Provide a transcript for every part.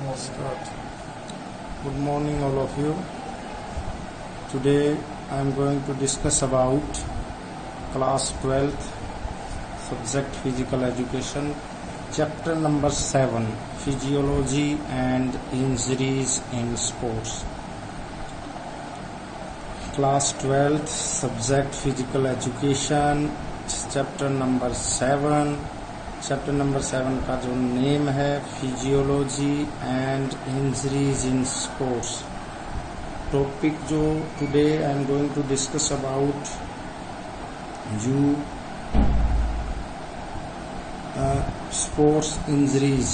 Start. Good morning, all of you. Today I am going to discuss about class 12th subject physical education, chapter number 7, physiology and injuries in sports. Class 12th subject physical education, chapter number 7. Chapter number 7 का जो name है physiology and injuries in sports. Topic जो today I am going to discuss about you sports injuries.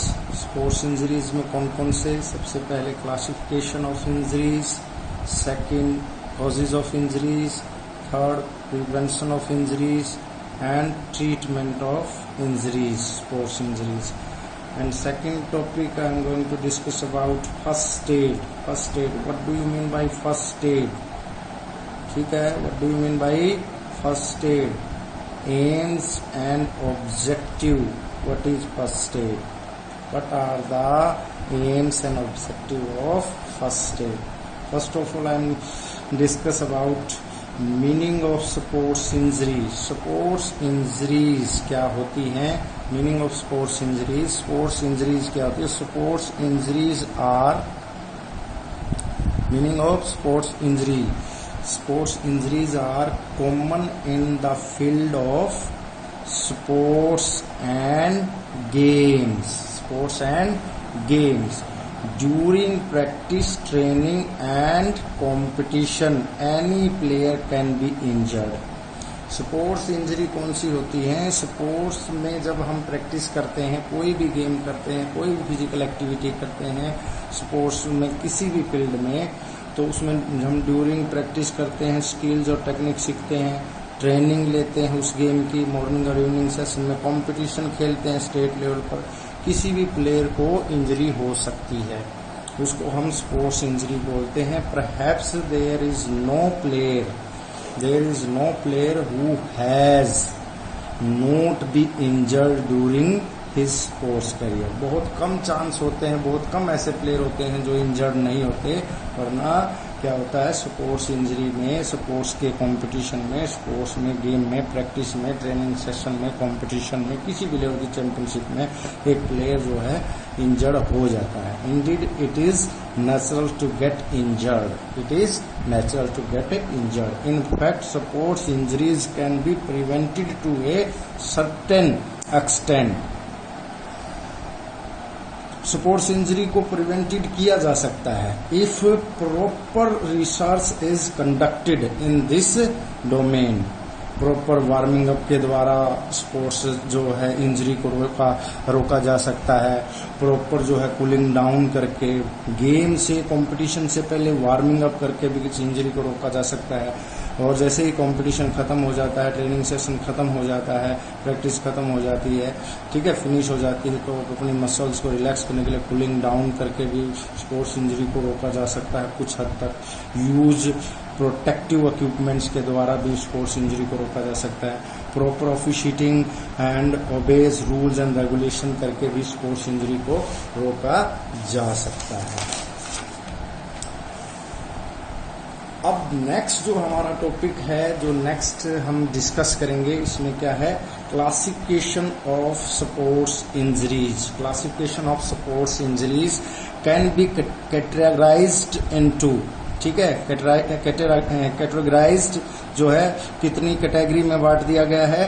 Sports injuries में कौन कौन से? सबसे पहले classification of injuries, second causes of injuries, third prevention of injuries and treatment of injuries, sports injuries. And second topic I am going to discuss about first aid. First aid, what do you mean by first aid? ठीक है, what do you mean by first aid? Aims and objective. What is first aid? What are the aims and objective of first aid? First of all, I am discuss about meaning of sports injury. Sports injuries क्या होती हैं? Meaning of sports injuries. Sports injuries क्या होती है? Sports injuries are meaning of sports injury. Sports injuries are common in the field of sports and games. Sports and games. During practice, training and competition, any player can be injured. Sports injury कौन सी होती है? Sports में जब हम practice करते हैं, कोई भी गेम करते हैं, कोई भी फिजिकल एक्टिविटी करते हैं स्पोर्ट्स में किसी भी फील्ड में, तो उसमें हम ड्यूरिंग प्रैक्टिस करते हैं, स्किल्स और टेक्निक सीखते हैं, ट्रेनिंग लेते हैं उस गेम की, मॉर्निंग और इवनिंग सेशन में कंपटीशन खेलते हैं स्टेट लेवल पर. किसी भी प्लेयर को इंजरी हो सकती है, उसको हम स्पोर्ट्स इंजरी बोलते हैं. Perhaps there is no player who has not be injured during his sports career. बहुत कम चांस होते हैं, बहुत कम ऐसे प्लेयर होते हैं जो इंजर्ड नहीं होते. वरना क्या होता है स्पोर्ट्स इंजरी में, स्पोर्ट्स के कंपटीशन में, स्पोर्ट्स में, गेम में, प्रैक्टिस में, ट्रेनिंग सेशन में, कंपटीशन में, किसी भी लेवल की चैंपियनशिप में एक प्लेयर जो है इंजर्ड हो जाता है. Indeed it is natural to get injured. It is natural to get injured. In fact sports injuries can be prevented to a certain extent. Sports injury को प्रिवेंटेड किया जा सकता है if proper research is conducted in this domain. Proper warming up के द्वारा sports जो है injury को रोका जा सकता है. प्रॉपर जो है कूलिंग डाउन करके, गेम से, कंपटीशन से पहले वार्मिंग अप करके भी किसी इंजरी को रोका जा सकता है. और जैसे ही कंपटीशन खत्म हो जाता है, ट्रेनिंग सेशन खत्म हो जाता है, प्रैक्टिस खत्म हो जाती है, ठीक है, फिनिश हो जाती है, तो अपनी मसल्स को रिलैक्स करने के लिए कूलिंग डाउन करके भी स्पोर्ट्स इंजरी को रोका जा सकता है कुछ हद तक. यूज प्रोटेक्टिव इक्विपमेंट्स के द्वारा भी स्पोर्ट्स इंजरी को रोका जा सकता है. Proper officiating and obeys rules and regulation करके भी स्पोर्ट्स इंजरी को रोका जा सकता है. अब नेक्स्ट जो हमारा टॉपिक है, जो नेक्स्ट हम डिस्कस करेंगे, इसमें क्या है? Classification of sports injuries. Classification of sports injuries can B categorised into, ठीक है, कैटेगराइज्ड जो है कितनी कैटेगरी में बांट दिया गया है?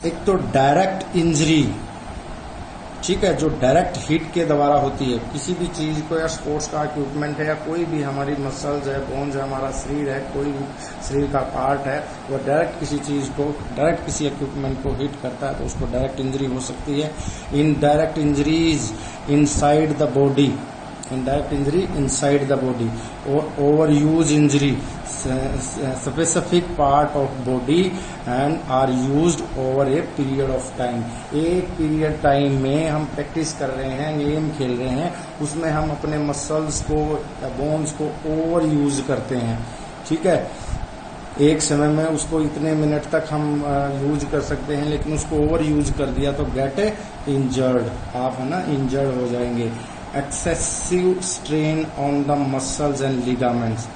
एक तो डायरेक्ट इंजरी, ठीक है, जो डायरेक्ट हिट के द्वारा होती है किसी भी चीज को, या स्पोर्ट्स का इक्विपमेंट है, या कोई भी हमारी मसल्स है, बोन्स है, हमारा शरीर है, कोई भी शरीर का पार्ट है, वो डायरेक्ट किसी चीज को, डायरेक्ट किसी इक्विपमेंट को हिट करता है तो उसको डायरेक्ट इंजरी हो सकती है. Indirect injuries inside the body. Indirect injury inside the body. और over use injury specific part of body and are used over a period of time. एक पीरियड टाइम में हम प्रैक्टिस कर रहे हैं, गेम खेल रहे हैं, उसमें हम अपने मसल्स को या बोन्स को ओवर यूज करते हैं, ठीक है. एक समय में उसको इतने मिनट तक हम यूज कर सकते हैं, लेकिन उसको ओवर यूज कर दिया तो गेट इंजर्ड, आप है ना इंजर्ड हो जाएंगे. Excessive strain on the muscles and ligaments,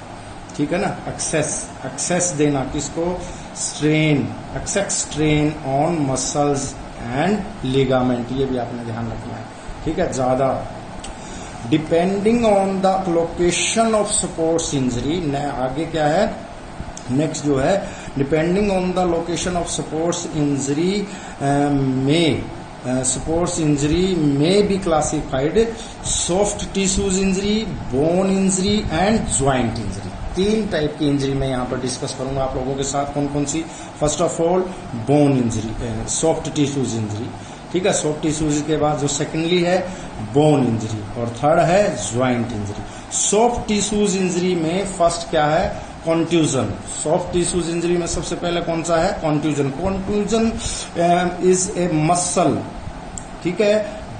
ठीक है ना। एक्सेस देना किसको, strain, excess strain on muscles and ligament, ये भी आपने ध्यान रखना है, ठीक है। ज्यादा depending on the location of sports injury, आगे क्या है नेक्स्ट जो है, depending on the location of sports injury में स्पोर्ट्स इंजरी में be classified soft tissues injury, bone injury and joint injury. 3 type की इंजरी मैं यहाँ पर डिस्कस करूंगा आप लोगों के साथ, कौन कौन सी। First of all bone injury, soft tissues injury, ठीक है। सॉफ्ट टिश्यूज के बाद जो सेकेंडली है बोन इंजरी और थर्ड है joint injury. Soft tissues injury में फर्स्ट क्या है, कॉन्ट्यूजन। सॉफ्ट टिश्यूज इंजरी में सबसे पहले कौन सा है, contusion. Contusion is a muscle, ठीक है,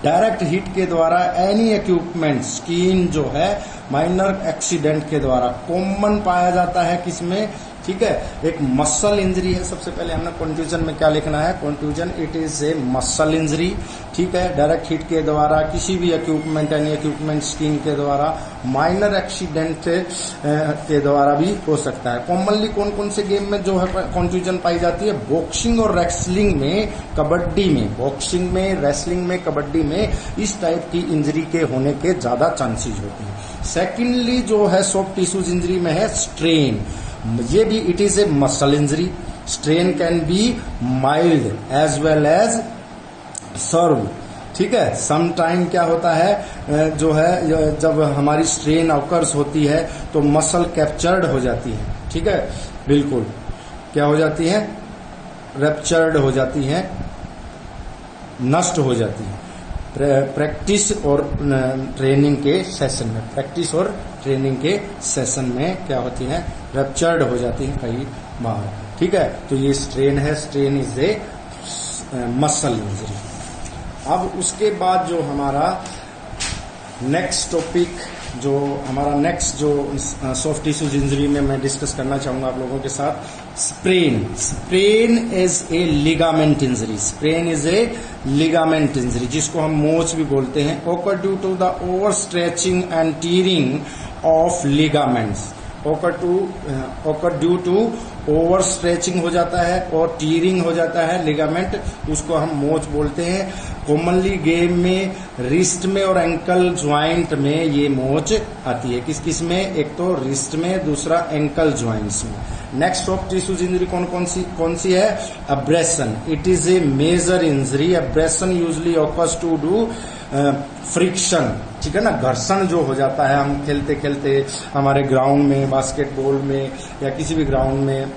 डायरेक्ट हिट के द्वारा एनी इक्विपमेंट, स्किन जो है माइनर एक्सीडेंट के द्वारा कॉमन पाया जाता है किसमें, ठीक है, एक मसल इंजरी है। सबसे पहले हमने कॉन्ट्यूजन में क्या लिखना है, contusion it is a muscle injury, ठीक है, डायरेक्ट हिट के द्वारा किसी भी इक्विपमेंट एनी इक्विपमेंट स्किन के द्वारा, माइनर एक्सीडेंट के द्वारा भी हो सकता है। कॉमनली कौन कौन से गेम में जो है कॉन्ट्यूजन पाई जाती है, बॉक्सिंग और रेसलिंग में, कबड्डी में, बॉक्सिंग में, रेसलिंग में, कबड्डी में इस टाइप की इंजरी के होने के ज्यादा चांसेस होते हैं। सेकेंडली जो है सॉफ्ट टिश्यूज इंजरी में है स्ट्रेन, ये भी it is a muscle injury. Strain can be mild as well as severe, ठीक है। सम टाइम क्या होता है जो है जब हमारी स्ट्रेन ऑकर्स होती है तो मसल कैप्चर्ड हो जाती है, ठीक है, बिल्कुल क्या हो जाती है, रैप्चर्ड हो जाती है, नष्ट हो जाती है। प्रैक्टिस और ट्रेनिंग के सेशन में, प्रैक्टिस और ट्रेनिंग के सेशन में क्या होती है, रैप्चर्ड हो जाती है कई बार, ठीक है। तो ये स्ट्रेन है, strain is a muscle injury. अब उसके बाद जो हमारा नेक्स्ट टॉपिक, जो हमारा नेक्स्ट जो सॉफ्ट टिश्यूज इंजरी में मैं डिस्कस करना चाहूंगा आप लोगों के साथ, sprain. Sprain is a ligament injury, sprain is a ligament injury, जिसको हम मोच भी बोलते हैं। Occur due to the over stretching and tearing of ligaments, occur due to over stretching हो जाता है और टीयरिंग हो जाता है लिगामेंट, उसको हम मोच बोलते हैं। कॉमनली गेम में रिस्ट में और एंकल ज्वाइंट में ये मोच आती है। किस किस में, एक तो रिस्ट में, दूसरा एंकल ज्वाइंट्स में। नेक्स्ट सॉफ्ट टिश्यूज इंजरी कौन सी है, abrasion. It is a major injury, abrasion usually occurs to do friction, ठीक है ना, घर्षण जो हो जाता है, हम खेलते खेलते हमारे ग्राउंड में, बास्केटबॉल में या किसी भी ग्राउंड में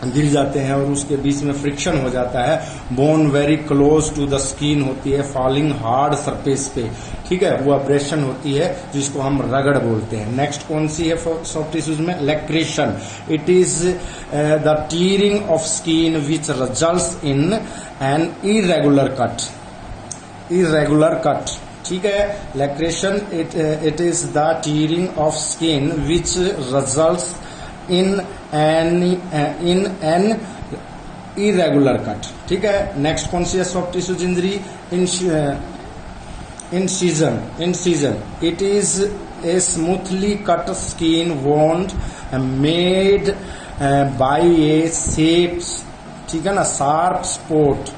गिर जाते हैं और उसके बीच में फ्रिक्शन हो जाता है। Bone very close to the skin होती है, फॉलिंग हार्ड सरफेस पे, ठीक है, वो अब्रेशन होती है जिसको हम रगड़ बोलते हैं। नेक्स्ट कौन सी है सॉफ्ट टिश्यूज में, लैक्रेशन। It is the tearing of skin which results in an irregular cut, ठीक है। लैक्रेशन it is the tearing of skin which results in an irregular cut, ठीक है। नेक्स्ट कौन सी है soft tissues injury, incision. It is a smoothly cut skin wound made by a shape, ठीक है ना, शार्प स्पोर्ट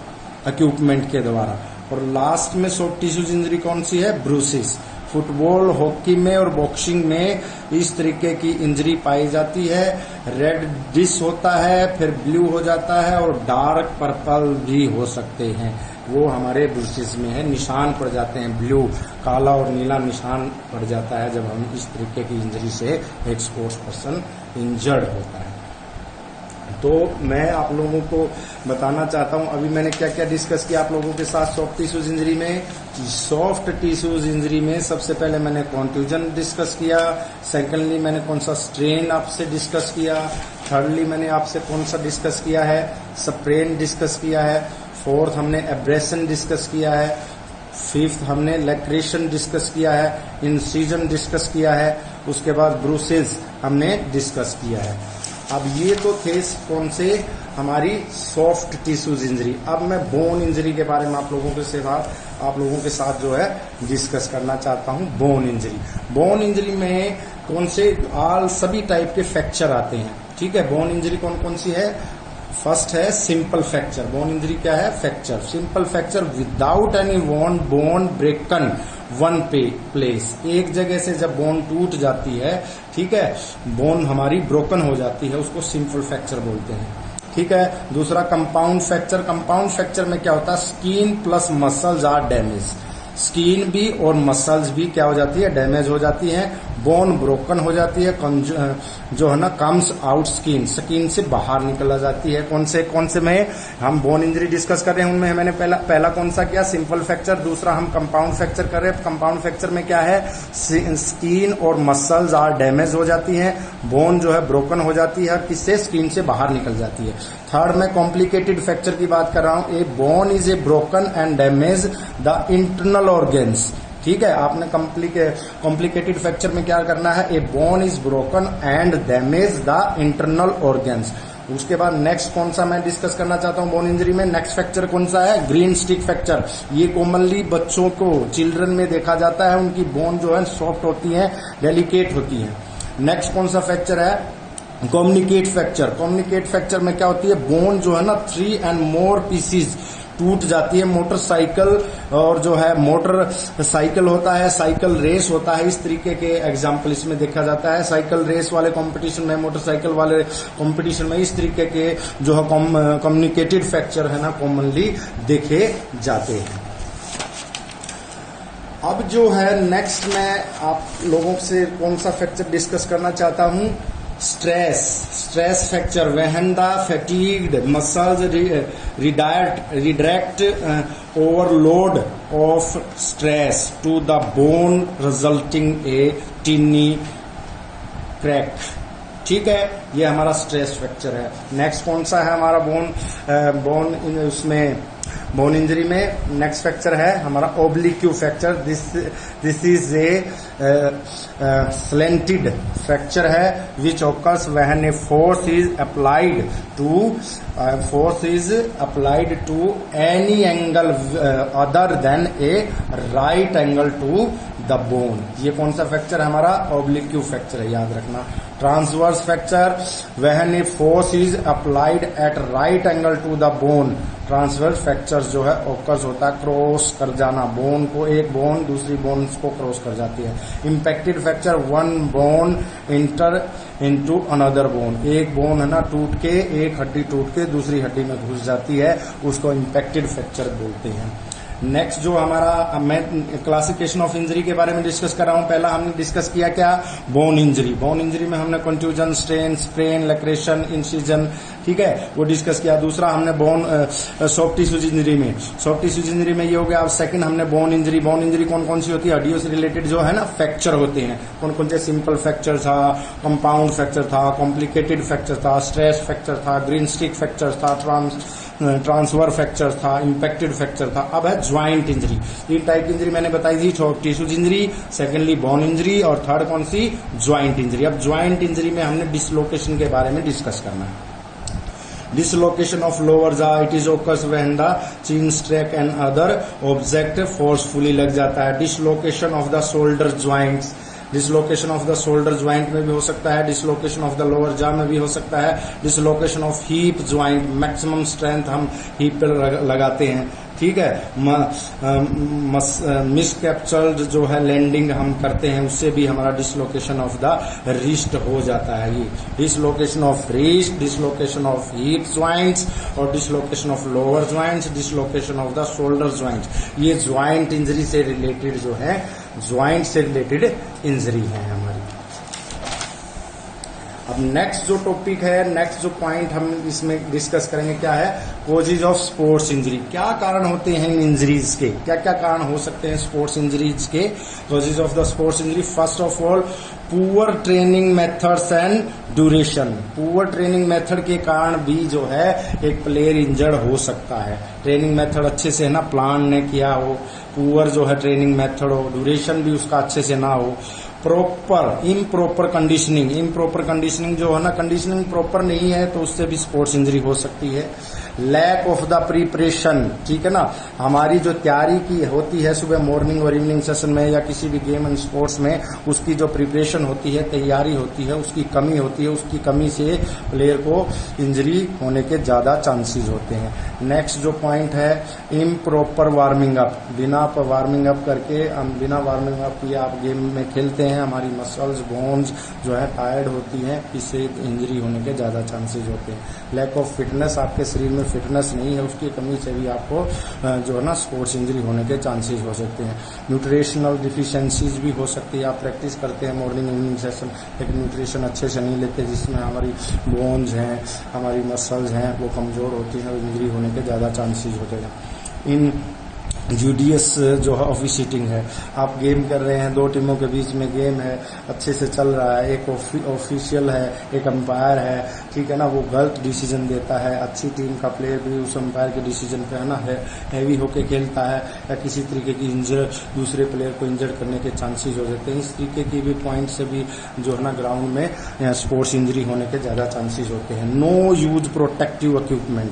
इक्विपमेंट के द्वारा। और लास्ट में सॉफ्ट टिश्यूज इंजरी कौन सी है, ब्रूसिस। फुटबॉल, हॉकी में और बॉक्सिंग में इस तरीके की इंजरी पाई जाती है। रेड डिश होता है, फिर ब्लू हो जाता है और डार्क पर्पल भी हो सकते हैं, वो हमारे ब्रूसेस में है, निशान पड़ जाते हैं, ब्लू, काला और नीला निशान पड़ जाता है जब हम इस तरीके की इंजरी से एक स्पोर्ट्स पर्सन इंजर्ड होता है। तो मैं आप लोगों को बताना चाहता हूं, अभी मैंने क्या क्या डिस्कस किया आप लोगों के साथ सॉफ्ट टिश्यूज इंजरी में। सॉफ्ट टिश्यूज इंजरी में सबसे पहले मैंने कॉन्ट्यूजन डिस्कस किया, सेकेंडली मैंने कौन सा स्ट्रेन आपसे डिस्कस किया, थर्डली मैंने आपसे कौन सा डिस्कस किया है, स्प्रेन डिस्कस किया है, फोर्थ हमने एब्रेशन डिस्कस किया है, फिफ्थ हमने लैक्रेशन डिस्कस किया है, इंसिजन डिस्कस किया है, उसके बाद ब्रूसेस हमने डिस्कस किया है। अब ये तो थे कौन से हमारी सॉफ्ट टिश्यूज इंजरी। अब मैं बोन इंजरी के बारे में आप लोगों के साथ जो है डिस्कस करना चाहता हूं। बोन इंजरी में कौन से सभी टाइप के फ्रैक्चर आते हैं, ठीक है। बोन इंजरी कौन कौन सी है? फर्स्ट है सिंपल फ्रैक्चर। बोन इंजरी क्या है? Fracture, simple fracture without any bone ब्रेकन one place. एक जगह से जब बोन टूट जाती है, ठीक है, बोन हमारी ब्रोकन हो जाती है, उसको सिंपल फ्रैक्चर बोलते हैं, ठीक है। दूसरा कंपाउंड फ्रैक्चर। कंपाउंड फ्रैक्चर में क्या होता है? Skin plus muscles are damage. Skin भी और मसल्स भी क्या हो जाती है? डैमेज हो जाती है। बोन ब्रोकन हो जाती है, जो है ना कम्स आउट स्किन से बाहर निकल जाती है। कौन से में हम बोन इंजरी डिस्कस कर रहे हैं, उनमें मैंने पहला कौन सा किया? Simple fracture. दूसरा हम कंपाउंड फ्रैक्चर कर रहे हैं। कंपाउंड फ्रैक्चर में क्या है? स्किन और मसल्स आर डैमेज हो जाती हैं, बोन जो है ब्रोकन हो जाती है, किससे? स्किन से बाहर निकल जाती है। थर्ड में कॉम्प्लिकेटेड फ्रैक्चर की बात कर रहा हूं। A bone is a broken and damage the internal organs, ठीक है। आपने कॉम्प्लिकेटेड फ्रैक्चर में क्या करना है? A bone is broken and damage the internal organs. उसके बाद नेक्स्ट कौन सा मैं डिस्कस करना चाहता हूं बोन इंजरी में? नेक्स्ट फ्रैक्चर कौन सा है? Green stick fracture. ये कॉमनली बच्चों को, चिल्ड्रन में देखा जाता है। उनकी बोन जो है सॉफ्ट होती है, डेलिकेट होती है। नेक्स्ट कौन सा फ्रैक्चर है? Communicate fracture. कम्युनिकेट फ्रैक्चर में क्या होती है? बोन जो है ना 3 and more पीसीज टूट जाती है। मोटरसाइकिल और जो है मोटर साइकिल होता है, साइकिल रेस होता है, इस तरीके के एग्जाम्पल इसमें देखा जाता है। साइकिल रेस वाले कंपटीशन में, मोटरसाइकिल वाले कंपटीशन में इस तरीके के जो है कम्युनिकेटेड फ्रैक्चर है ना कॉमनली देखे जाते हैं। अब जो है नेक्स्ट मैं आप लोगों से कौन सा फ्रैक्चर डिस्कस करना चाहता हूं? Stress fracture. When the fatigued muscles redirect overload of stress to the bone resulting a tiny crack, ठीक है। ये हमारा स्ट्रेस फ्रैक्चर है। नेक्स्ट कौन सा है हमारा बोन इंजरी में? नेक्स्ट फ्रैक्चर है हमारा oblique fracture. This is a slanted fracture है which occurs when a force is applied to any angle other than a right angle to the bone. ये कौन सा फ्रैक्चर है? हमारा ओब्लिक्यू फ्रैक्चर है, याद रखना। Transverse fracture when a force is applied at right angle to the bone. Transverse fracture जो है ऑकर्स होता है, क्रॉस कर जाना बोन को, एक बोन दूसरी बोन को क्रॉस कर जाती है। Impacted fracture one bone inter into another bone. एक बोन है ना टूट के, एक हड्डी टूट के दूसरी हड्डी में घुस जाती है, उसको इम्पैक्टेड फ्रैक्चर बोलते हैं। नेक्स्ट जो हमारा, मैं क्लासिफिकेशन ऑफ इंजरी के बारे में डिस्कस कर रहा हूं। पहला हमने डिस्कस किया क्या? Bone injury. बोन इंजरी में हमने कंट्यूजन, स्ट्रेन, स्प्रेन, लैक्रेशन, इंसिजन, ठीक है, वो डिस्कस किया। दूसरा हमने सॉफ्ट टिश्यूज इंजरी में, सॉफ्ट टिश्यूज इंजरी में ये हो गया। अब सेकंड हमने बोन इंजरी। बोन इंजरी कौन कौन सी होती है? हड्डियों से रिलेटेड जो है ना फ्रैक्चर होते हैं। कौन कौन से? सिंपल फ्रैक्चर था, कंपाउंड फ्रैक्चर था, कॉम्प्लिकेटेड फ्रैक्चर था, स्ट्रेस फ्रैक्चर था, ग्रीन स्टिक फ्रैक्चर था, ट्रांसफर फ्रैक्चर था, इम्पैक्टेड फ्रैक्चर था। अब है ज्वाइंट इंजरी। तीन टाइप की इंजरी मैंने बताई थी, soft tissues injury, secondly bone injury और थर्ड कौन सी? Joint injury. अब ज्वाइंट इंजरी में हमने डिसलोकेशन के बारे में डिस्कस करना है। Dislocation of lower jaw, it is occurs when the chin, struck and other object forcefully लग जाता है। Dislocation of the shoulder joints, dislocation of the shoulder joint में भी हो सकता है, dislocation of the lower jaw में भी हो सकता है, dislocation of hip joint, maximum strength हम हीप पर लगाते हैं, ठीक है। मिसकैप्चर्ड जो है लैंडिंग हम करते हैं, उससे भी हमारा डिसलोकेशन ऑफ द रिस्ट हो जाता है। ये dislocation of wrist, dislocation of hip joints और dislocation of lower joints, dislocation of the shoulder joints, ये ज्वाइंट इंजरी से रिलेटेड जो है, ज्वाइंट से रिलेटेड इंजरी है हमारी। अब नेक्स्ट जो टॉपिक है, नेक्स्ट जो पॉइंट हम इसमें डिस्कस करेंगे क्या है? कॉजेज ऑफ स्पोर्ट्स इंजरी, क्या कारण होते हैं इन इंजरीज के, क्या क्या कारण हो सकते हैं स्पोर्ट्स इंजरीज के। Causes of the sports injury, first of all poor training methods and duration. Poor training method के कारण भी जो है एक प्लेयर इंजर्ड हो सकता है। ट्रेनिंग मेथड अच्छे से ना प्लान ने किया हो, पुअर जो है ट्रेनिंग मेथड हो, ड्यूरेशन भी उसका अच्छे से ना हो। Proper improper conditioning, improper conditioning जो है ना, कंडीशनिंग प्रॉपर नहीं है तो उससे भी स्पोर्ट्स इंजरी हो सकती है। लैक ऑफ द प्रिपरेशन, ठीक है ना, हमारी जो तैयारी की होती है सुबह मॉर्निंग और इवनिंग सेशन में या किसी भी गेम एंड स्पोर्ट्स में, उसकी जो प्रिपरेशन होती है, तैयारी होती है, उसकी कमी होती है, उसकी कमी से प्लेयर को इंजरी होने के ज्यादा चांसेस होते हैं। नेक्स्ट जो पॉइंट है इम्प्रॉपर वार्मिंग अप, बिना वार्मिंग अप करके, हम बिना वार्मिंग अप किए आप गेम में खेलते हैं, हमारी मसल्स बोन्स जो है टायर्ड होती हैं, इससे इंजरी होने के ज्यादा चांसेस होते हैं। लैक ऑफ फिटनेस, आपके शरीर में फिटनेस नहीं है, उसकी कमी से भी आपको जो है ना स्पोर्ट्स इंजरी होने के चांसेस हो सकते हैं। न्यूट्रिशनल डिफिशियंसीज भी हो सकती है, आप प्रैक्टिस करते हैं मॉर्निंग इवनिंग सेशन लेकिन न्यूट्रिशन अच्छे से नहीं लेते, जिसमें हमारी बोन्स हैं, हमारी मसल्स हैं, वो कमजोर होती हैं, इंजरी होने के ज्यादा चांसेस होते हैं। इन जूडियस जो है ऑफिशिएटिंग है, आप गेम कर रहे हैं, दो टीमों के बीच में गेम है, अच्छे से चल रहा है, एक ऑफिशियल है, एक अंपायर है, ठीक है ना, वो गलत डिसीजन देता है, अच्छी टीम का प्लेयर भी उस अंपायर के डिसीजन पे है ना हैवी होके खेलता है, या किसी तरीके की दूसरे प्लेयर को इंजर्ड करने के चांसेस हो जाते हैं। इस तरीके की भी पॉइंट से भी जो है ना ग्राउंड में स्पोर्ट्स इंजरी होने के ज्यादा चांसेस होते हैं। नो यूज प्रोटेक्टिव इक्विपमेंट,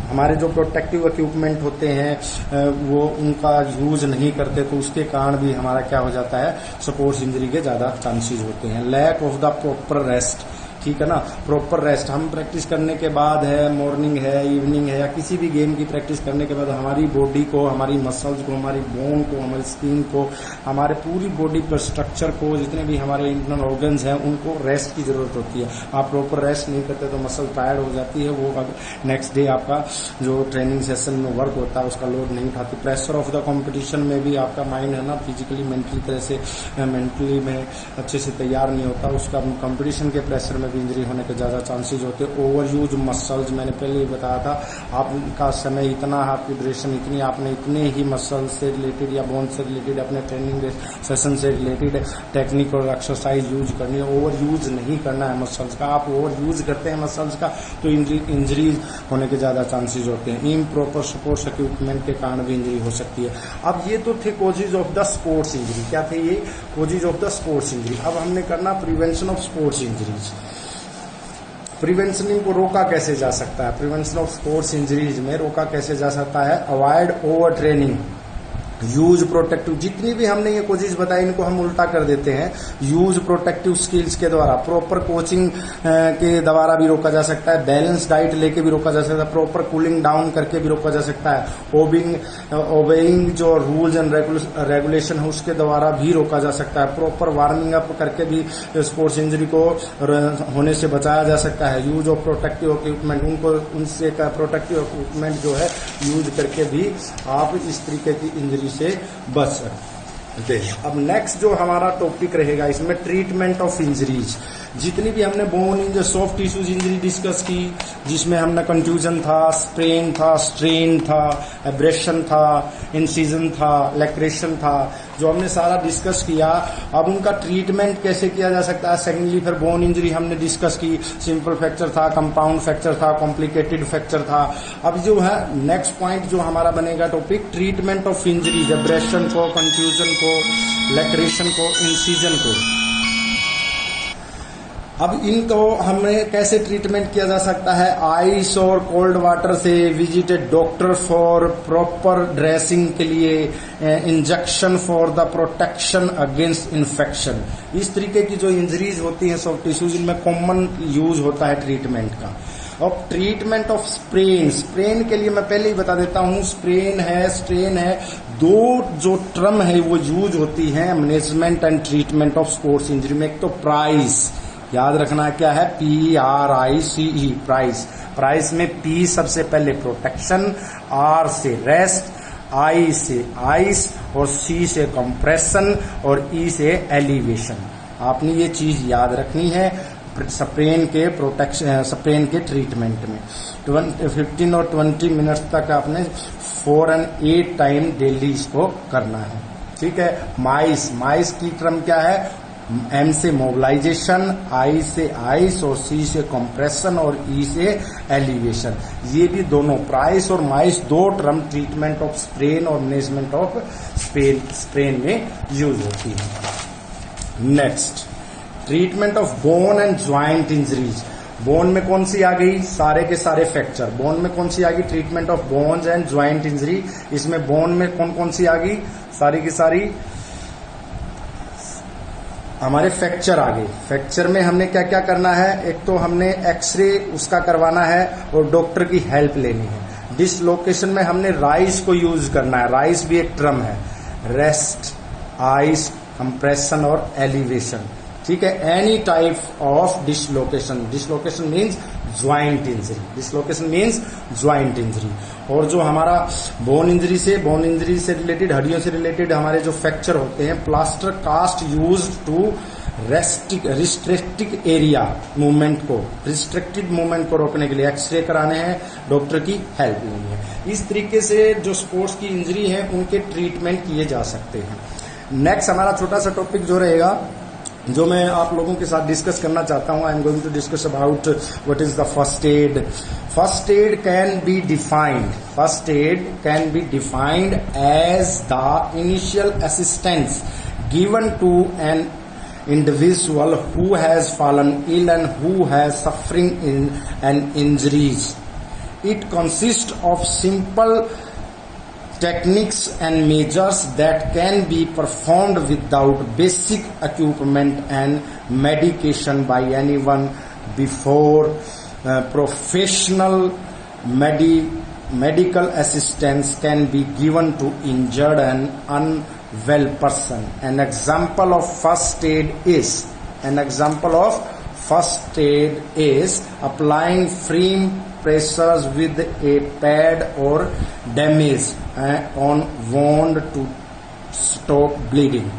हमारे जो प्रोटेक्टिव इक्विपमेंट होते हैं वो उनका यूज नहीं करते तो उसके कारण भी हमारा क्या हो जाता है, स्पोर्ट्स इंजरी के ज्यादा चांसेस होते हैं। Lack of the proper rest, ठीक है ना, प्रॉपर रेस्ट, हम प्रैक्टिस करने के बाद है, मॉर्निंग है, इवनिंग है, या किसी भी गेम की प्रैक्टिस करने के बाद हमारी बॉडी को, हमारी मसल्स को, हमारी बोन को, हमारी स्किन को, हमारे पूरी बॉडी पर स्ट्रक्चर को, जितने भी हमारे इंटरनल ऑर्गन्स हैं उनको रेस्ट की जरूरत होती है। आप प्रॉपर रेस्ट नहीं करते तो मसल टायर्ड हो जाती है, वो नेक्स्ट डे आपका जो ट्रेनिंग सेशन में वर्क होता है उसका लोड नहीं उठाती। प्रेशर ऑफ द कॉम्पिटिशन में भी आपका माइंड है ना फिजिकली मेंटली तरह से मेंटली में अच्छे से तैयार नहीं होता, उसका कॉम्पिटिशन के प्रेशर में भी इंजरी होने के ज्यादा चांसेस होते हैं। ओवर यूज मसल्स, मैंने पहले ही बताया था, आपका समय इतना, आपकी ड्यूरेशन इतनी, आपने इतने ही मसल से रिलेटेड या बोन से रिलेटेड अपने ट्रेनिंग सेशन से रिलेटेड टेक्निक और एक्सरसाइज यूज करनी है। ओवर यूज नहीं करना है मसल्स का, आप ओवर यूज करते हैं मसल्स का तो इंजरीज होने के ज्यादा चांसेस होते हैं। इम्प्रॉपर सपोर्ट्स इक्विपमेंट के कारण भी इंजरी हो सकती है। अब ये तो थे causes of the sports injury, क्या थे ये causes of the sports injury. अब हमने करना prevention of sports injuries. Prevention को रोका कैसे जा सकता है, प्रिवेंशन ऑफ स्पोर्ट्स इंजरीज में रोका कैसे जा सकता है। Avoid over training, use protective, जितनी भी हमने ये कोशिश बताई इनको हम उल्टा कर देते हैं। यूज प्रोटेक्टिव स्किल्स के द्वारा, प्रॉपर कोचिंग के द्वारा भी रोका जा सकता है, बैलेंस डाइट लेके भी रोका जा सकता है, प्रॉपर कूलिंग डाउन करके भी रोका जा सकता है, ओबेइंग जो रूल्स एंड रेगुलेशन है उसके द्वारा भी रोका जा सकता है, प्रॉपर वार्मिंग अप करके भी स्पोर्ट्स इंजरी को होने से बचाया जा सकता है। यूज ऑफ प्रोटेक्टिव इक्विपमेंट, उनको उनसे प्रोटेक्टिव इक्विपमेंट जो है यूज करके भी आप इस तरीके की इंजरी से बच सकते हैं। अब नेक्स्ट जो हमारा टॉपिक रहेगा इसमें ट्रीटमेंट ऑफ इंजरीज। जितनी भी हमने bone injury, soft tissues injury discuss की, जिसमें हमने कंट्यूजन था, स्प्रेन था, स्ट्रेन था, एब्रेशन था, इंसिजन था, लैक्रेशन था, जो हमने सारा डिस्कस किया। अब उनका ट्रीटमेंट कैसे किया जा सकता है। सेकेंडली फिर बोन इंजरी हमने डिस्कस की, सिंपल फ्रैक्चर था, कंपाउंड फ्रैक्चर था, कॉम्प्लिकेटेड फ्रैक्चर था। अब जो है नेक्स्ट पॉइंट जो हमारा बनेगा topic, treatment of injuries, abrasion को, कंट्यूजन को, लैक्रेशन को, इंसिजन को। अब इनको हमें कैसे ट्रीटमेंट किया जा सकता है। आइस और कोल्ड वाटर से, visit A doctor for proper dressing के लिए, injection for the protection against infection. इस तरीके की जो इंजरीज होती हैं सॉफ्ट टिश्यूज, इनमें कॉमन यूज होता है ट्रीटमेंट का। और ट्रीटमेंट ऑफ स्प्रेन, स्प्रेन के लिए मैं पहले ही बता देता हूं, स्प्रेन है, स्ट्रेन है, दो जो टर्म है वो यूज होती है management and treatment of sports injury में। एक तो प्राइस, याद रखना क्या है, PRICE, प्राइस। प्राइस में P सबसे पहले प्रोटेक्शन, R से रेस्ट, I से आइस और C से कंप्रेशन और E से एलिवेशन। आपने ये चीज याद रखनी है। स्प्रेन के प्रोटेक्शन, स्प्रेन के ट्रीटमेंट में 15 और 20 मिनट्स तक आपने 4 और 8 टाइम डेली इसको करना है। ठीक है। माइस की टर्म क्या है? एम से मोबिलाइजेशन, आई से आइस और सी से कंप्रेशन और ई से एलिवेशन। ये भी दोनों प्राइस और माइस दो टर्म ट्रीटमेंट ऑफ स्प्रेन और मैनेजमेंट ऑफ स्प्रेन में यूज होती है। Next, treatment of bone and joint injuries. Bone में कौन सी आ गई? सारे के सारे फ्रैक्चर। बोन में कौन सी आ गई? Treatment of bones and joint injury. इसमें बोन में कौन कौन सी आ गई? सारी की सारी हमारे फ्रैक्चर आ गई। फ्रैक्चर में हमने क्या क्या करना है? एक तो हमने एक्सरे उसका करवाना है और डॉक्टर की हेल्प लेनी है। डिसलोकेशन में हमने राइस को यूज करना है। राइस भी एक टर्म है। रेस्ट, आइस, कंप्रेशन और एलिवेशन। ठीक है। Any type of dislocation. Dislocation means joint injury. Dislocation means joint injury. और जो हमारा बोन इंजरी से रिलेटेड, हड्डियों से रिलेटेड हमारे जो फ्रैक्चर होते हैं, plaster cast used to restricted area movement को, रिस्ट्रिक्टेड मूवमेंट को रोकने के लिए एक्सरे कराने हैं, डॉक्टर की हेल्प लेनी है। इस तरीके से जो स्पोर्ट्स की इंजरी है उनके ट्रीटमेंट किए जा सकते हैं। नेक्स्ट हमारा छोटा सा टॉपिक जो रहेगा, जो मैं आप लोगों के साथ डिस्कस करना चाहता हूं, I am going to discuss about what is the first aid. First aid can be defined, first aid can be defined as the initial assistance given to an individual who has fallen ill and who has suffering in an injuries. It consists of simple techniques and measures that can be performed without basic equipment and medication by anyone before professional medical assistance can be given to injured and unwell person. An example of first aid is applying firm pressures with a pad or damage on wound to stop bleeding.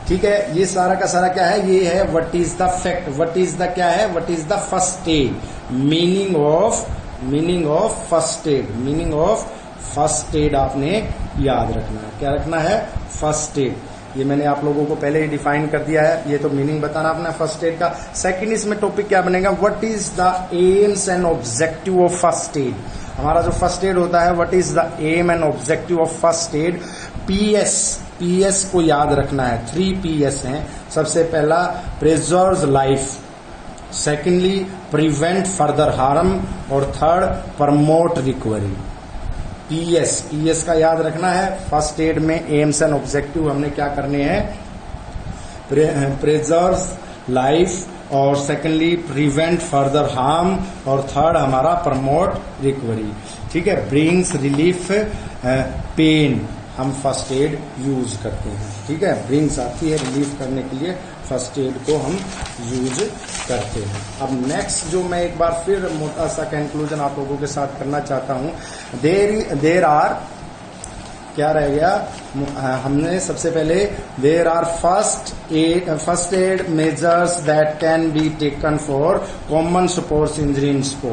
ठीक है। ये सारा का सारा क्या है? ये है what is the fact, what is the क्या है, what is the first add, meaning of first add. Meaning of first add आपने याद रखना है। क्या रखना है? First add. ये मैंने आप लोगों को पहले ही डिफाइन कर दिया है। ये तो मीनिंग बताना अपना फर्स्ट एड का। सेकंड इसमें टॉपिक क्या बनेगा? What is the aims and objective of first aid. हमारा जो फर्स्ट एड होता है, what is the aim and objective of first aid. PS को याद रखना है। 3 PS हैं। सबसे पहला preserve life, secondly prevent further harm और थर्ड प्रमोट रिकवरी। पीएस का याद रखना है। फर्स्ट एड में एम्स एंड ऑब्जेक्टिव हमने क्या करने हैं? प्रिजर्व लाइफ और सेकेंडली प्रिवेंट फर्दर हार्म और थर्ड हमारा प्रमोट रिकवरी। ठीक है। ब्रिंग्स रिलीफ पेन हम फर्स्ट एड यूज करते हैं। ठीक है। ब्रिंग्स आती है रिलीफ करने के लिए, फर्स्ट एड को हम यूज करते हैं। अब नेक्स्ट जो मैं एक बार फिर मोटा सा कंक्लूजन आप लोगों के साथ करना चाहता हूं, देर आर क्या रह गया? हमने सबसे पहले there are first aid measures that can be taken for common sports injury in sports.